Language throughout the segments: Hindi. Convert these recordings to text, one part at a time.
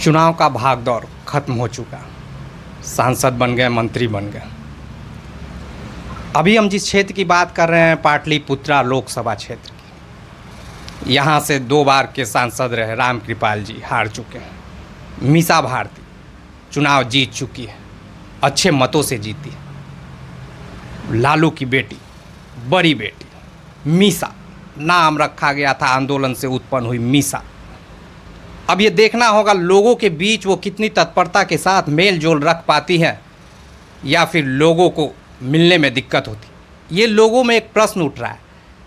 चुनाव का भागदौड़ खत्म हो चुका। सांसद बन गए, मंत्री बन गए। अभी हम जिस क्षेत्र की बात कर रहे हैं, पाटलिपुत्रा लोकसभा क्षेत्र की, यहाँ से 2 बार के सांसद रहे रामकृपाल जी, हार चुके हैं। मीसा भारती चुनाव जीत चुकी है, अच्छे मतों से जीती है। लालू की बेटी, बड़ी बेटी मीसा, नाम रखा गया था आंदोलन से उत्पन्न हुई मीसा। अब ये देखना होगा लोगों के बीच वो कितनी तत्परता के साथ मेल जोल रख पाती हैं या फिर लोगों को मिलने में दिक्कत होती। ये लोगों में एक प्रश्न उठ रहा है,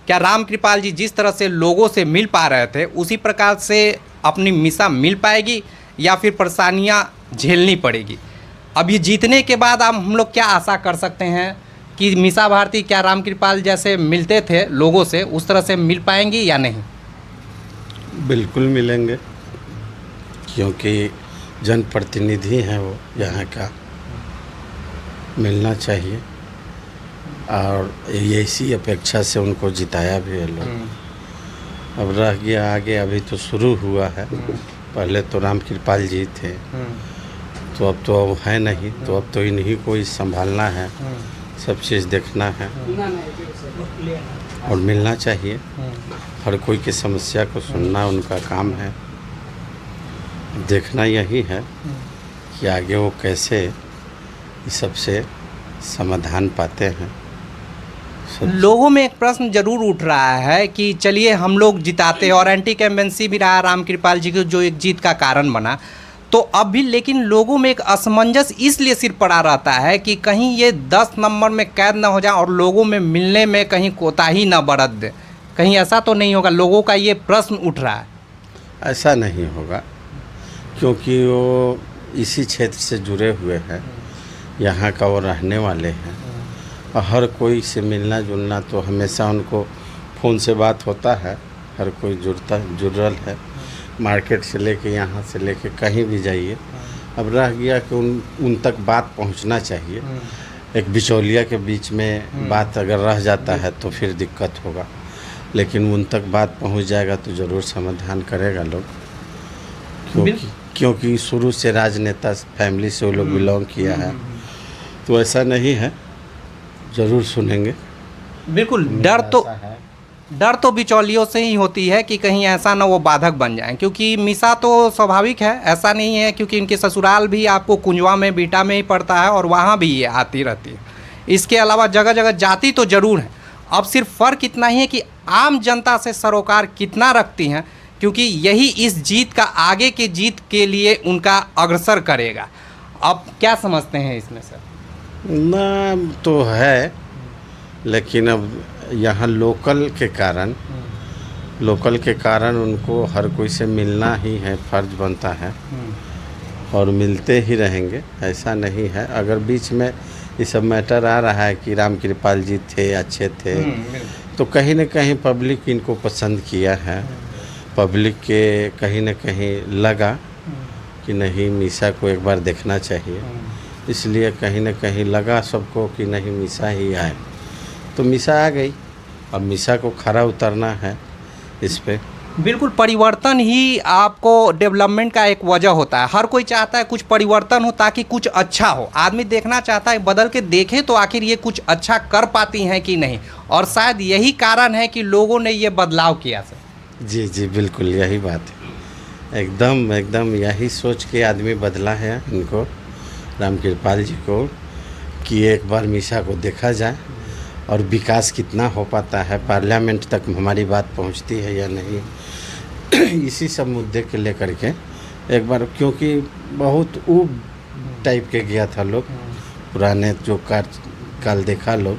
क्या रामकृपाल जी जिस तरह से लोगों से मिल पा रहे थे उसी प्रकार से अपनी मीसा मिल पाएगी या फिर परेशानियां झेलनी पड़ेगी। अब ये जीतने के बाद हम लोग क्या आशा कर सकते हैं कि मीसा भारती क्या रामकृपाल जैसे मिलते थे लोगों से उस तरह से मिल पाएंगी या नहीं? बिल्कुल मिलेंगे, क्योंकि जनप्रतिनिधि हैं वो यहाँ का, मिलना चाहिए। और ऐसी अपेक्षा से उनको जिताया भी है लोग। अब रह गया आगे, अभी तो शुरू हुआ है। पहले तो रामकृपाल जी थे, तो अब तो है नहीं, तो अब तो इन्हीं को ही संभालना है, सब चीज़ देखना है और मिलना चाहिए। हर कोई की समस्या को सुनना उनका काम है। देखना यही है कि आगे वो कैसे इस सब से समाधान पाते हैं। लोगों में एक प्रश्न जरूर उठ रहा है कि चलिए हम लोग जिताते, और एंटी कैम्पेंसी भी रहा रामकृपाल जी को, जो एक जीत का कारण बना, तो अब भी लेकिन लोगों में एक असमंजस इसलिए सिर पड़ा रहता है कि कहीं ये 10 नंबर में कैद ना हो जाए और लोगों में मिलने में कहीं कोताही ना बरत दे। कहीं ऐसा तो नहीं होगा? लोगों का ये प्रश्न उठ रहा है। ऐसा नहीं होगा, क्योंकि वो इसी क्षेत्र से जुड़े हुए हैं, यहाँ का वो रहने वाले हैं। और हर कोई से मिलना जुलना तो हमेशा उनको फ़ोन से बात होता है, हर कोई जुड़ल है। मार्केट से लेके यहाँ से लेके कहीं भी जाइए। अब रह गया कि उन तक बात पहुँचना चाहिए। एक बिचौलिया के बीच में बात अगर रह जाता है तो फिर दिक्कत होगा, लेकिन उन तक बात पहुँच जाएगा तो ज़रूर समाधान करेगा लोग। क्योंकि शुरू से राजनेता फैमिली से वो लोग बिलोंग किया है, तो ऐसा नहीं है, ज़रूर सुनेंगे। बिल्कुल। डर तो बिचौलियों से ही होती है कि कहीं ऐसा ना वो बाधक बन जाए, क्योंकि मीसा तो स्वाभाविक है, ऐसा नहीं है, क्योंकि इनके ससुराल भी आपको कुंजवा में, बीटा में ही पड़ता है और वहाँ भी ये आती रहती है। इसके अलावा जगह जगह जाति तो ज़रूर है। अब सिर्फ फ़र्क इतना ही है कि आम जनता से सरोकार कितना रखती हैं, क्योंकि यही इस जीत का, आगे के जीत के लिए उनका अग्रसर करेगा। अब क्या समझते हैं इसमें सर? नाम तो है, लेकिन अब यहाँ लोकल के कारण उनको हर कोई से मिलना ही है, फ़र्ज बनता है और मिलते ही रहेंगे। ऐसा नहीं है। अगर बीच में ये सब मैटर आ रहा है कि रामकृपाल जी थे, अच्छे थे, तो कहीं न कहीं पब्लिक इनको पसंद किया है। पब्लिक के कहीं न कहीं लगा कि नहीं, मीसा को एक बार देखना चाहिए, इसलिए कहीं न कहीं लगा सबको कि नहीं, मीसा ही आए, तो मीसा आ गई। अब मीसा को खरा उतरना है इस पे। बिल्कुल, परिवर्तन ही आपको डेवलपमेंट का एक वजह होता है। हर कोई चाहता है कुछ परिवर्तन हो ताकि कुछ अच्छा हो। आदमी देखना चाहता है, बदल के देखे तो आखिर ये कुछ अच्छा कर पाती हैं कि नहीं, और शायद यही कारण है कि लोगों ने ये बदलाव किया सर। जी जी, बिल्कुल यही बात है। एकदम यही सोच के आदमी बदला है इनको, रामकृपाल जी को, कि एक बार मीसा को देखा जाए और विकास कितना हो पाता है, पार्लियामेंट तक हमारी बात पहुंचती है या नहीं, इसी सब मुद्दे के लेकर के एक बार, क्योंकि बहुत ऊब टाइप के गया था लोग, पुराने जो काल देखा लोग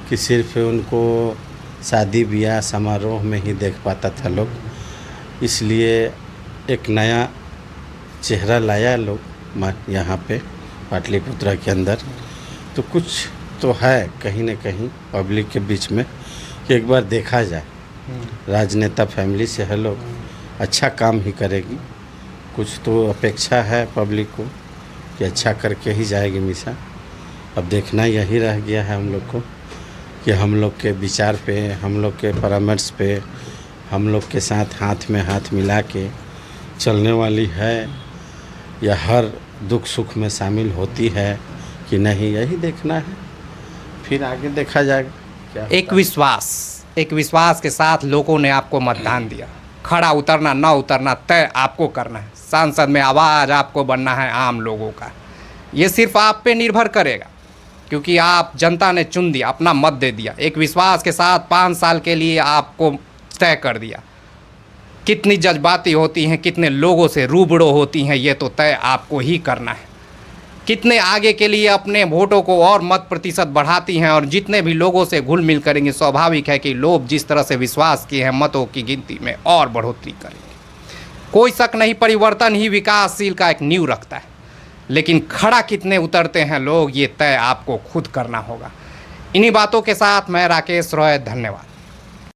कि सिर्फ उनको शादी ब्याह समारोह में ही देख पाता था लोग। इसलिए एक नया चेहरा लाया लोग यहाँ पे पाटलिपुत्रा के अंदर, तो कुछ तो है कहीं न कहीं पब्लिक के बीच में कि एक बार देखा जाए। राजनेता फैमिली से है लोग, अच्छा काम ही करेगी, कुछ तो अपेक्षा है पब्लिक को कि अच्छा करके ही जाएगी मीसा। अब देखना यही रह गया है हम लोग को कि हम लोग के विचार पे, हम लोग के परामर्श पे, हम लोग के साथ हाथ में हाथ मिला के चलने वाली है या हर दुख सुख में शामिल होती है कि नहीं, यही देखना है, फिर आगे देखा जाएगा क्या एक विश्वास के साथ लोगों ने आपको मतदान दिया। खड़ा उतरना ना उतरना तय आपको करना है। सांसद में आवाज़ आपको बनना है आम लोगों का। ये सिर्फ आप पे निर्भर करेगा, क्योंकि आप जनता ने चुन दिया, अपना मत दे दिया, एक विश्वास के साथ 5 साल के लिए आपको तय कर दिया। कितनी जज्बाती होती हैं, कितने लोगों से रूबरू होती हैं, ये तो तय आपको ही करना है। कितने आगे के लिए अपने वोटों को और मत प्रतिशत बढ़ाती हैं, और जितने भी लोगों से घुल मिल करेंगे, स्वाभाविक है कि लोग जिस तरह से विश्वास किए हैं मतों की गिनती में और बढ़ोतरी करेंगे। कोई शक नहीं, परिवर्तन ही विकासशील का एक नींव रखता है। लेकिन खड़ा कितने उतरते हैं लोग, ये तय आपको खुद करना होगा। इन्हीं बातों के साथ मैं राकेश रॉय, धन्यवाद।